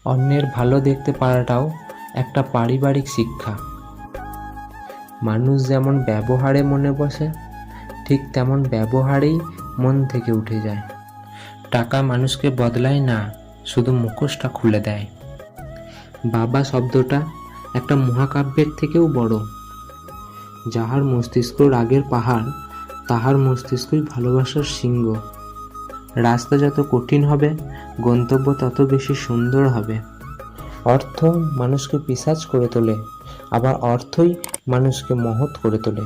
অন্যের ভালো দেখতে পারাটাও একটা পারিবারিক শিক্ষা। মানুষ যেমন ব্যবহারে মনে বসে, ঠিক তেমন ব্যবহারেই মন থেকে উঠে যায়। টাকা মানুষকে বদলায় না, শুধু মুখোশটা খুলে দেয়। বাবা শব্দটা একটা মহাকাব্যের থেকেও বড়। যাহার মস্তিষ্ক রাগের পাহাড়, তাহার মস্তিষ্কই ভালোবাসার সিংহ। রাস্তা যত কঠিন হবে, গন্তব্য তত বেশি সুন্দর হবে। অর্থ মানুষকে পিশাচ করে তোলে, আবার অর্থই মানুষকে মহৎ করে তোলে।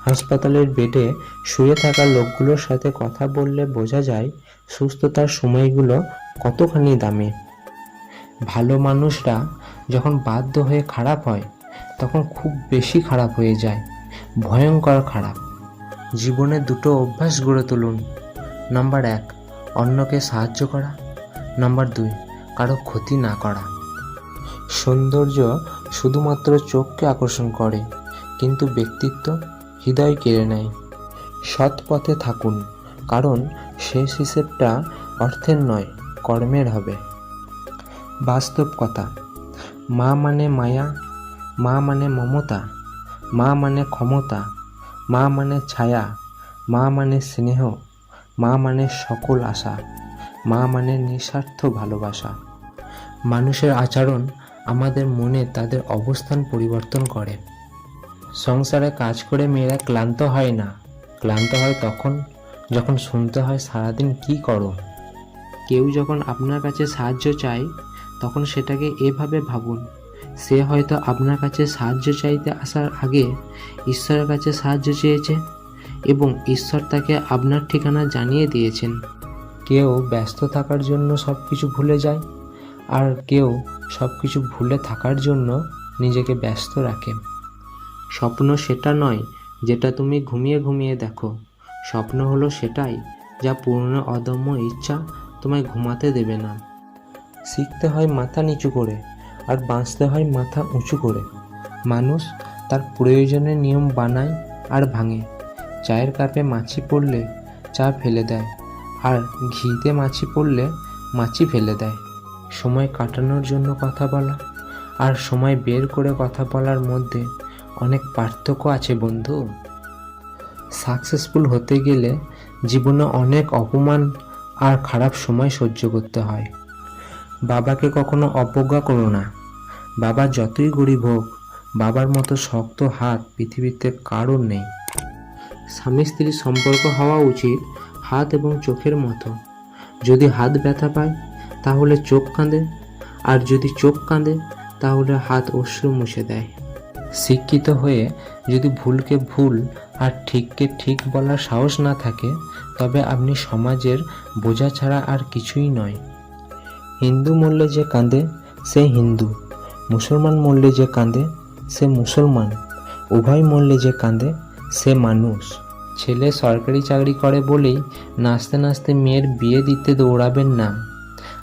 হাসপাতালের বেডে শুয়ে থাকা লোকগুলোর সাথে কথা বললে বোঝা যায় সুস্থতার সময়গুলো কতখানি দামি। ভালো মানুষরা যখন বাধ্য হয়ে খারাপ হয়, তখন খুব বেশি খারাপ হয়ে যায়, ভয়ঙ্কর খারাপ। জীবনে দুটো অভ্যাস গড়ে তুলুন। নাম্বার 1, অন্যকে সাহায্য করা। নাম্বার 2, কারো ক্ষতি না করা। সৌন্দর্য শুধুমাত্র চোখকে আকর্ষণ করে, কিন্তু ব্যক্তিত্ব হৃদয় কেড়ে নেয়। সৎ পথে থাকুন, কারণ শেষ হিসেবটা অর্থের নয়, কর্মের হবে। বাস্তব কথা, মা মানে মায়া, মা মানে মমতা, মা মানে ক্ষমতা, মা মানে ছায়া, মা মানে স্নেহ, মা মানে সকল আশা, মা মানে নিঃস্বার্থ ভালোবাসা। মানুষের আচরণ আমাদের মনে তাদের অবস্থান পরিবর্তন করে। সংসারে কাজ করে মেয়েরা ক্লান্ত হয় না, ক্লান্ত হয় তখন যখন শুনতে হয় সারাদিন কি করো। কেউ যখন আপনার কাছে সাহায্য চায়, তখন সেটাকে এভাবে ভাবুন, সে হয়তো আপনার কাছে সাহায্য চাইতে আসার আগে ঈশ্বরের কাছে সাহায্য চেয়েছে এবং ঈশ্বর তাকে আপনার ঠিকানা জানিয়ে দিয়েছেন। কেউ ব্যস্ত থাকার জন্য সব কিছু ভুলে যায়, আর কেউ সব কিছু ভুলে থাকার জন্য নিজেকে ব্যস্ত রাখে। স্বপ্ন সেটা নয় যেটা তুমি ঘুমিয়ে ঘুমিয়ে দেখো, স্বপ্ন হলো সেটাই যা পূর্ণ অদম্য ইচ্ছা তোমায় ঘুমাতে দেবে না। শিখতে হয় মাথা নিচু করে, আর বাঁচতে হয় মাথা উঁচু করে। মানুষ তার প্রয়োজনের নিয়ম বানায় আর ভাঙে। চায়ের কাপে মাছি পড়লে চা ফেলে দেয়, আর ঘিতে মাছি পড়লে মাছি ফেলে দেয়। সময় কাটানোর জন্য কথা বলা আর সময় বের করে কথা বলার মধ্যে অনেক পার্থক্য আছে বন্ধু। সাকসেসফুল হতে গেলে জীবনে অনেক অপমান আর খারাপ সময় সহ্য করতে হয়। বাবাকে কখনো অবজ্ঞা করো না। বাবা যতই গরিব হোক, বাবার মতো শক্ত হাত পৃথিবীতে কারোর নেই। স্বামী স্ত্রীর সম্পর্ক হওয়া উচিত হাত এবং চোখের মতো। যদি হাত ব্যথা পায় তাহলে চোখ কাঁদে, আর যদি চোখ কাঁদে তাহলে হাত অশ্রু মুছে দেয়। শিক্ষিত হয়ে যদি ভুলকে ভুল আর ঠিককে ঠিক বলার সাহস না থাকে, তবে আপনি সমাজের বোঝা ছাড়া আর কিছুই নয়। হিন্দু মরলে যে কাঁদে সে হিন্দু, মুসলমান মরলে যে কাঁদে সে মুসলমান, উভয় মরলে যে কাঁদে সে মানুষ। ছেলে সরকারি চাকরি করে বলেই নাচতে নাচতে মেয়ের বিয়ে দিতে দৌড়াবেন না।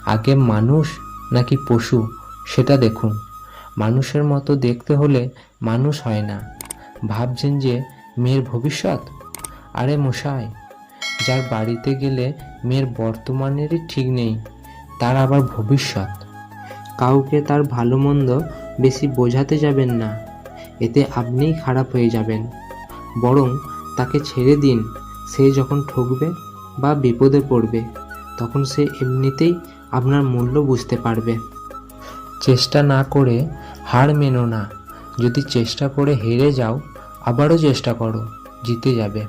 আগে মানুষ নাকি পশু সেটা দেখুন। মানুষের মতো দেখতে হলে মানুষ হয় না। ভাবছেন যে মেয়ের ভবিষ্যৎ? আরে মশাই, যার বাড়িতে গেলে মেয়ের বর্তমানেরই ঠিক নেই, তার আবার ভবিষ্যৎ। কাউকে তার ভালো মন্দ বেশি বোঝাতে যাবেন না, এতে আপনিই খারাপ হয়ে যাবেন। বরং তাকে ছেড়ে দিন। সে যখন ঠকবে বা বিপদে পড়বে, তখন সে এমনিতেই আপনার মূল্য বুঝতে পারবে। চেষ্টা না করে হার মেনো না। যদি চেষ্টা করে হেরে যাও, আবারও চেষ্টা করো, জিতে যাবে।